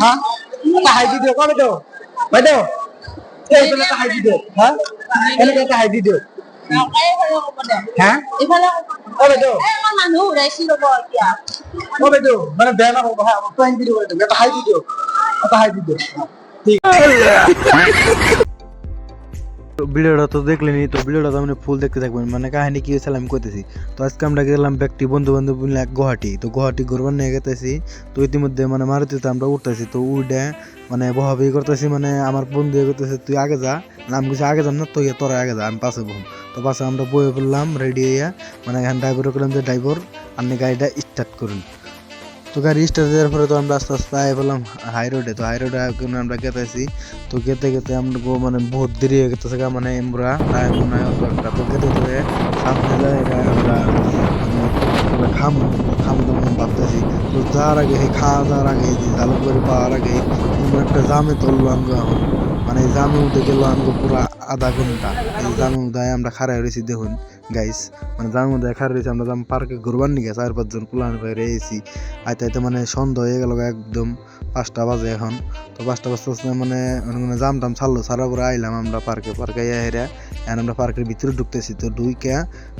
হ্যাঁ high video কবে তো ভাই তো এই বলে হাই ভিডিও হ্যাঁ এনে একটা হাই ভিডিও হ্যাঁ কবে তো কবে তো মানে ব্যান হবে হ্যাঁ প্রাইম ভিডিও করে দেবে একটা হাই ভিডিও ঠিক ভিডিওটা তো দেখলেনি, তো ভিডিওটা তো মানে ফুল দেখতে থাকবেন। মানে কাহিনী কি হয়েছিল আমি কইতেছি। তো আজকে আমরা গেলাম ব্যক্তি বন্ধু বান্ধব মিলে গুয়াহাটি। তো গুয়াহাটি ঘুরবার নিয়ে গেতেছি। তো ইতিমধ্যে মানে মারুতিতে আমরা উঠতেছি। তো উঠে মানে বহাবি করতেছি, মানে আমার বন্ধু করতেছে তুই আগে যা, আমি কিছু আগে যাম না, তুই তোরা আগে যা, আমি পাশে বহম। তো পাশে আমরা বয়ে পড়লাম রেডি হইয়া, মানে এখানে ড্রাইভার করলাম যে ড্রাইভার আপনি গাড়িটা স্টার্ট করুন। তো গাড়ি স্টার্ট দেওয়ার পরে তো আমরা আস্তে আস্তে আয় বললাম হাই রোডে। তো হাই রোডে আমরা গেতেছি। তো গেতে গেতে আমরা মানে বহুত দেরি হয়ে গেতেছে, মানে আমরা প্রায় মনে হয় একটা। তো গেতে গেতে সামনে যায় আমরা মানে খাম খাম দাম ভাবতেছি। তো যাওয়ার আগে সেই খাওয়া যাওয়ার আগে জালুকবাড়ি পাওয়ার আগে একটা জামে তুললো আঙ্গো। এখন মানে এই জামে উঠে গেল আঙ্গো পুরো আধা ঘন্টা। এই জামে উঠে আমরা খাড়াই রয়েছি দেখুন গাইস, মানে জামে উঠে খাড়া রয়েছি আমরা। জাম পার্কে ঘুরবার নিয়ে 4-5 জন পুলান বাইরে এসি আইতে আইতে মানে সন্ধ্যা হয়ে গেল একদম 5টা বাজে এখন। তো 5টা বাজতে মানে জাম টাম ছাড়লো, ছাড়ার পরে আইলাম আমরা পার্কে হেরা। এখন আমরা পার্কের ভিতরে ঢুকতেছি। তো ঢুইকা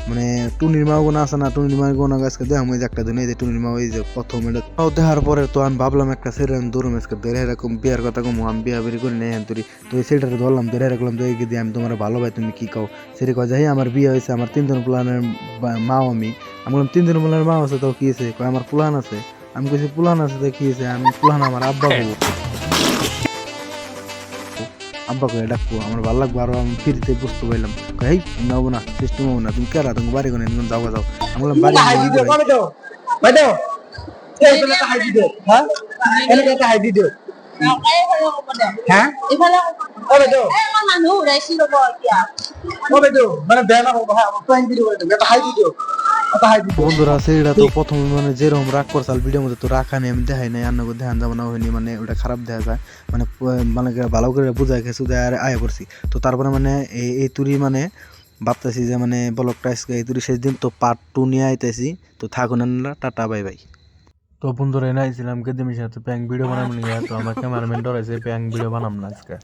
মানে টুনির মা গোনা আছে না, টুনির মা গোনা গাছকে দেখাম ওই যে একটা দিন, এই যে টুনির মা ওই যে প্রথম এটা দেখার পরে তো আমি ভাবলাম একটা ছেড়ে আমি দৌড়ম আজকে ধরে এরকম বিয়ার কথা কম, আমি বিয়া বেরি করে নেই তুই। তো এই ছেলেটাকে ধরলাম, ধরে রাখলাম তো এই দিয়ে আমি তোমার ভালো ভাই তুমি কি কও। সেটি কয় যাই আমার বিয়ে হয়েছে, আমার 3 জন প্লানের মাও আমি বললাম 3 জন প্লানের মা আছে, তো কি আছে কয় আমার প্লান আছে। আমি কইছি পুলান আছে তো কি আছে, আমি পুলান আমার আব্বা বলবো, আব্বা করে ডাকবো আমার ভালো লাগবো। আরো আমি ফিরতে বুঝতে পারলাম এই নেবো না, সিস্টেম হবো না, তুমি কেরা তুমি বাড়ি কোনে যাও যাও। আমি বললাম বাড়ি হাই ভিডিও কবে তো ভাই তো এই বলে হাই ভিডিও হ্যাঁ এনে একটা হাই ভিডিও হ্যাঁ কবে তো কবে তো মানে ব্যান হবে হ্যাঁ প্রাইম ভিডিও করে দেবে একটা হাই ভিডিও বন্ধুরা। সেইটা তো প্রথমে মানে যেরকম রাগ করছাল ভিডিওর মধ্যে তো রাখা নেই, আমি দেখাই নাই, আন্নাকে ধ্যান যাবো না হয়নি, মানে ওটা খারাপ দেখা যায়। মানে মানে ভালো করে বুঝাই খেয়েছি আয় করছি। তো তারপরে মানে এই তুরি মানে ভাবতেছি যে মানে ব্লগটা আজকে এই তুরি শেষ দিন, তো পার্ট 2 নিয়ে আইতেছি। তো থাকুন আপনারা, টাটা বাই বাই। তো বন্ধুরা এনে আইছিলাম কেদিমের সাথে প্যাং ভিডিও বানাবো নিয়ে। তো আমার ক্যামেরাম্যান ডরাইছে প্যাং ভিডিও বানাম না আজকে।